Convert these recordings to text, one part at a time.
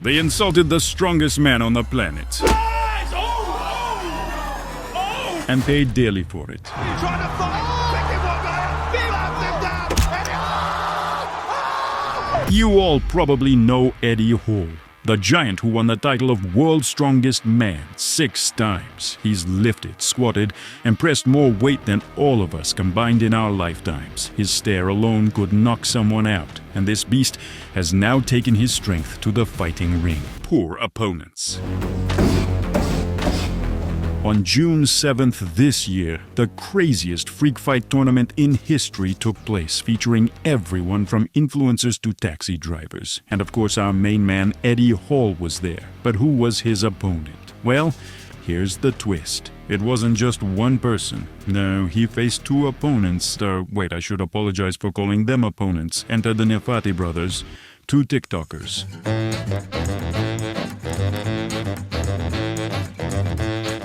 They insulted the strongest man on the planet. And paid dearly for it. You all probably know Eddie Hall, the giant who won the title of World's Strongest Man 6 times. He's lifted, squatted, and pressed more weight than all of us combined in our lifetimes. His stare alone could knock someone out, and this beast has now taken his strength to the fighting ring. Poor opponents. On June 7th this year, the craziest freak fight tournament in history took place, featuring everyone from influencers to taxi drivers. And of course our main man Eddie Hall was there. But who was his opponent? Well, here's the twist. It wasn't just one person. No, he faced 2 opponents. Wait, I should apologize for calling them opponents. Enter the Nefati brothers, 2 TikTokers.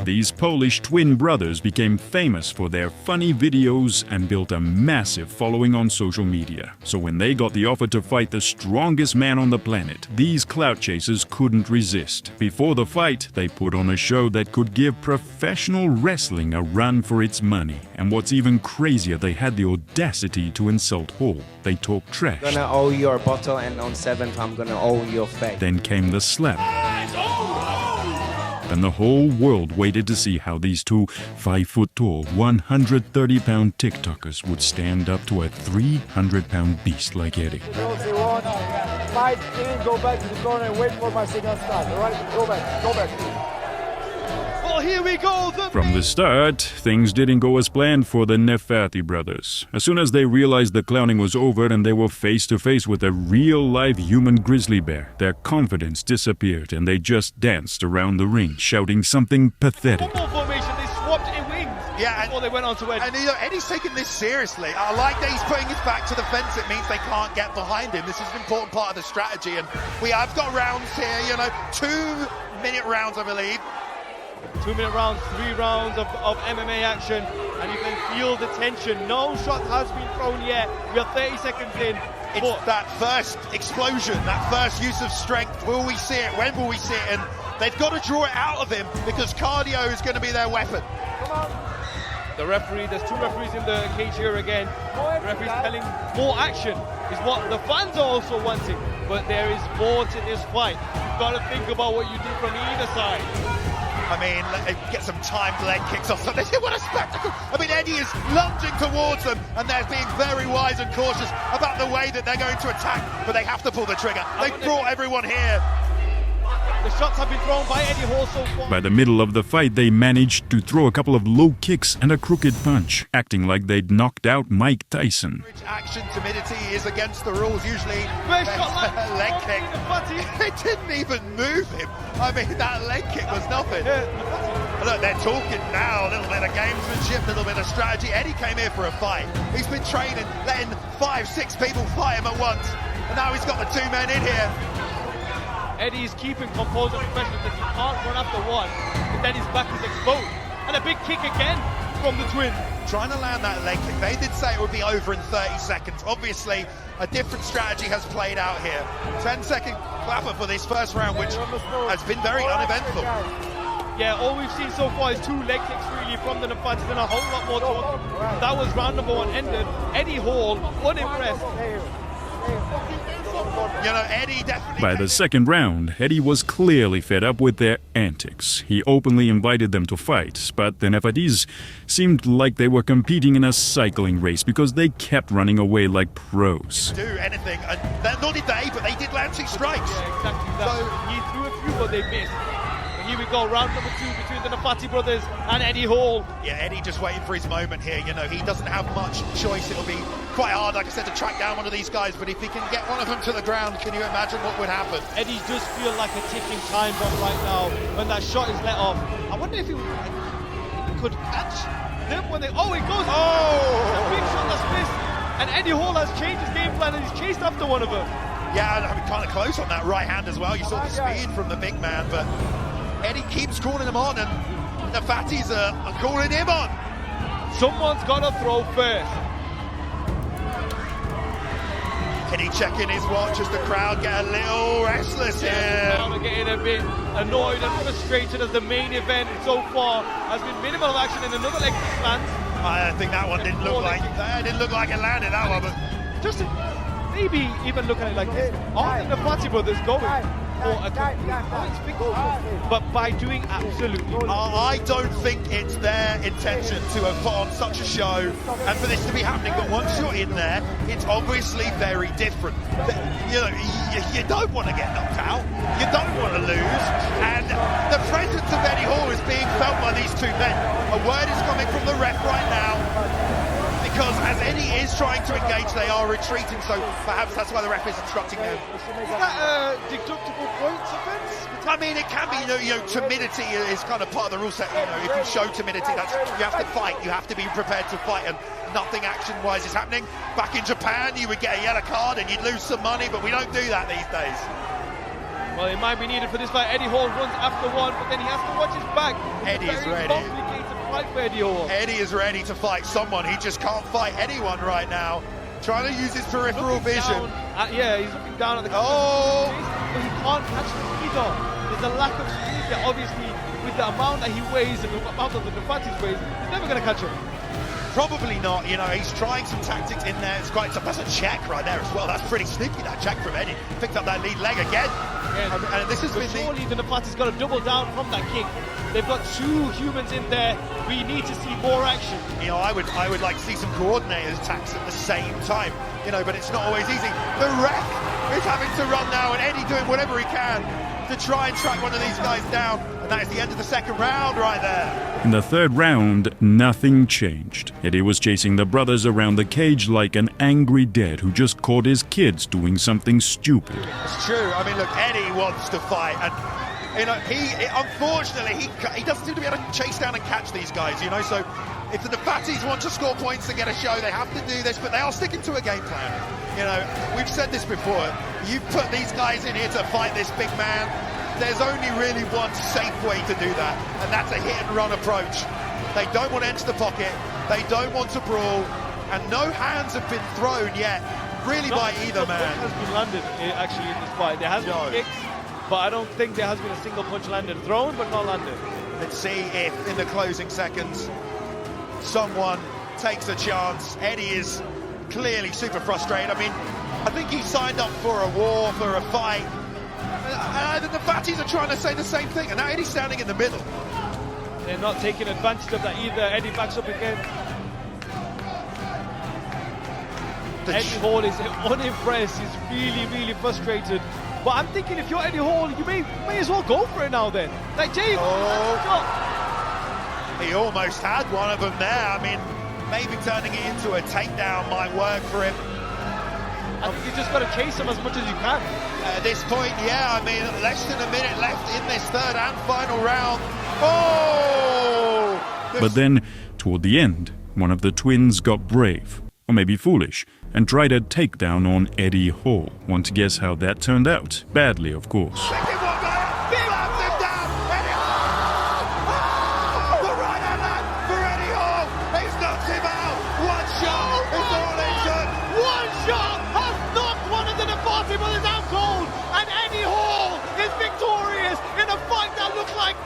These Polish twin brothers became famous for their funny videos and built a massive following on social media. So when they got the offer to fight the strongest man on the planet, these clout chasers couldn't resist. Before the fight, they put on a show that could give professional wrestling a run for its money. And what's even crazier, they had the audacity to insult Hall. They talked trash. I'm gonna owe your bottle, and on 7th I'm gonna owe your face. Then came the slap. And the whole world waited to see how these 2 5-foot-tall, 130-pound TikTokers would stand up to a 300-pound beast like Eddie. Fight in, go back to the corner and wait for my signal start, alright? Go back. Well, here we go. From the start, things didn't go as planned for the Nefati brothers. As soon as they realized the clowning was over and they were face to face with a real-life human grizzly bear, their confidence disappeared and they just danced around the ring, shouting something pathetic. Formation, they swapped in wings. Yeah, before they went on to Eddie. And Eddie's taking this seriously. I like that he's putting his back to the fence. It means they can't get behind him. This is an important part of the strategy. And we have got rounds here, 2-minute rounds, I believe. 2-minute rounds, 3 rounds of MMA action, and you can feel the tension. No shot has been thrown yet. We are 30 seconds in. It's that first explosion, that first use of strength. Will we see it? When will we see it? And they've got to draw it out of him because cardio is going to be their weapon. Come on. The referee, there's 2 referees in the cage here again. The referee's telling more action is what the fans are also wanting. But there is more to this fight. You've got to think about what you do from either side. I mean, get some timed leg kicks off. What a spectacle! I mean, Eddie is lunging towards them, and they're being very wise and cautious about the way that they're going to attack, but they have to pull the trigger. They've brought everyone here. The shots have been thrown by Eddie Hall so far. By the middle of the fight, they managed to throw a couple of low kicks and a crooked punch, acting like they'd knocked out Mike Tyson. Action timidity is against the rules usually. Leg kick. It didn't even move him. I mean, that leg kick was nothing. Look, they're talking now, a little bit of gamesmanship, a little bit of strategy. Eddie came here for a fight. He's been training, letting 5-6 people fight him at once. And now he's got the 2 men in here. Eddie's keeping composure and professional because he can't run after one, but then his back is exposed. And a big kick again from the twin. Trying to land that leg kick. They did say it would be over in 30 seconds. Obviously, a different strategy has played out here. 10-second clapper for this first round, which has been very uneventful. Yeah, all we've seen so far is 2 leg kicks really from the Nefatis and a whole lot more to come. That was round number 1 ended. Eddie Hall, unimpressed. Eddie definitely... By the second round, Eddie was clearly fed up with their antics. He openly invited them to fight, but the Nefatis seemed like they were competing in a cycling race because they kept running away like pros. Do anything, and nor did they, but they did land 2 strikes. Yeah, exactly that. So he threw a few, but they missed. And here we go, round number 2 between the Nefati brothers and Eddie Hall. Yeah, Eddie just waiting for his moment here. He doesn't have much choice. It'll be quite hard, like I said, to track down one of these guys, but if he can get one of them to the ground, can you imagine what would happen? Eddie does feel like a ticking time bomb right now when that shot is let off. I wonder if he could catch them when they... Oh, it goes! Oh! A big shot that's missed. And Eddie Hall has changed his game plan and he's chased after one of them. Yeah, I mean, kind of close on that right hand as well. You saw the speed from the big man, but Eddie keeps calling him on, and the Fatties are calling him on. Someone's got to throw first. Eddie checking his watch as the crowd get a little restless here. The crowd are getting a bit annoyed and frustrated as the main event so far has been minimal of action in another leg for fans. I think that one didn't look like it landed, that one, but just maybe even looking at it like this, are the Party brothers going for a complete points victory? But by doing absolutely nothing. I don't think it's their intention to have put on such a show and for this to be happening, but once you're in there, it's obviously very different. You know, you don't want to get knocked out, you don't want to lose, and the presence of Eddie Hall is being felt by these two men. A word is coming from the ref right now, because as Eddie is trying to engage, they are retreating, so perhaps that's why the ref is instructing them. Is that a deductible points offence? I mean, it can be, you know, timidity is kind of part of the rule set. You know, if you show timidity, that's, you have to fight, you have to be prepared to fight, and nothing action-wise is happening. Back in Japan, you would get a yellow card and you'd lose some money, but we don't do that these days. Well, it might be needed for this fight. Eddie Hall runs after one, but then he has to watch his back. Eddie's ready. Complicated fight for Eddie Hall. Eddie is ready to fight someone. He just can't fight anyone right now. Trying to use his peripheral vision. Yeah, he's looking down at the Oh! but he can't catch the speed on. There's a lack of speed there. Obviously, with the amount that he weighs and the amount of the Nefati's weighs, he's never going to catch him. Probably not, you know, he's trying some tactics in there. That's a check right there as well. That's pretty sneaky, that check from Eddie. Picked up that lead leg again. And this has been surely the Nefati's got to double down from that kick. They've got two humans in there. We need to see more action. You know, I would like to see some coordinated attacks at the same time. You know, but it's not always easy. The ref is having to run now, and Eddie doing whatever he can to try and track one of these guys down. And that is the end of the second round right there. In the third round, nothing changed. Eddie was chasing the brothers around the cage like an angry dad who just caught his kids doing something stupid. It's true. I mean, look, Eddie wants to fight, and you know, unfortunately he doesn't seem to be able to chase down and catch these guys. You know, so if the Nefatis want to score points and get a show, they have to do this, but they are sticking to a game plan. You know, we've said this before. You put these guys in here to fight this big man. There's only really one safe way to do that, and that's a hit-and-run approach. They don't want to enter the pocket, they don't want to brawl, and no hands have been thrown yet, really, by either man. No punch has been landed, actually, in this fight. There has been kicks, but I don't think there has been a single punch landed. Thrown, but not landed. Let's see if, in the closing seconds, someone takes a chance. Eddie is clearly super frustrated. I mean, I think he signed up for a war, for a fight. The Nefatis are trying to say the same thing, and now Eddie's standing in the middle. They're not taking advantage of that either. Eddie backs up again. Eddie Hall is unimpressed. He's really, really frustrated. But I'm thinking, if you're Eddie Hall, you may as well go for it now then. Like, Jay, he almost had one of them there. I mean, maybe turning it into a takedown might work for him. I think you just got to chase him as much as you can. At this point, yeah, I mean, less than a minute left in this third and final round. Oh! But then, toward the end, one of the twins got brave, or maybe foolish, and tried a takedown on Eddie Hall. Want to guess how that turned out? Badly, of course.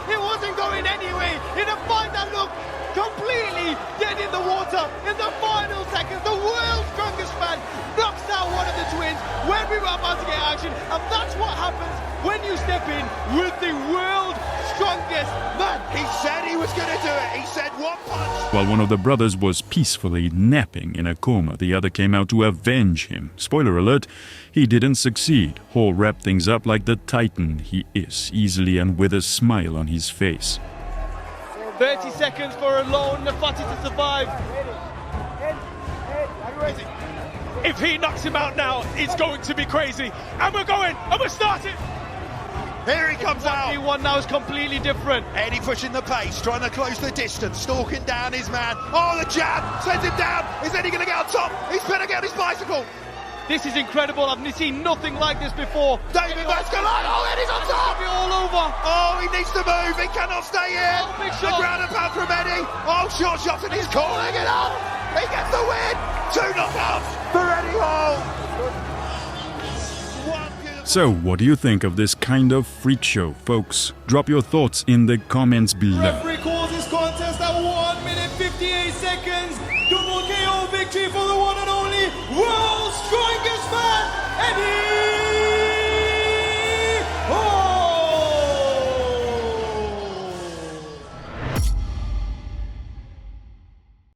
It wasn't going anyway. In a fight that looked completely dead in the water, in the final seconds, the world's strongest man knocks out one of the twins when we were about to get action, and that's what happens when you step in with the world's strongest man. He said he was going to do it. He said one punch. While one of the brothers was peacefully napping in a coma, the other came out to avenge him. Spoiler alert, he didn't succeed. Hall wrapped things up like the titan he is, easily and with a smile on his face. 30 seconds for a lone Nefati to survive. If he knocks him out now, it's going to be crazy. And we're starting. Here he comes out. 1v1 now is completely different. Eddie pushing the pace, trying to close the distance, stalking down his man. Oh, the jab sends him down. Is Eddie going to get on top? He's going to get on his bicycle. This is incredible. I've seen nothing like this before. David Vascolano. Oh, Eddie's on top. Be all over. Oh, he needs to move. He cannot stay here. Oh, big the shot. ground and pound from Eddie. Oh, short shots, and he's calling it up. He gets the win. 2 knockouts for Eddie Hall. So, what do you think of this kind of freak show, folks? Drop your thoughts in the comments below. Referee calls this contest at 1 minute 58 seconds. Double KO victory for the one and only World Strongest.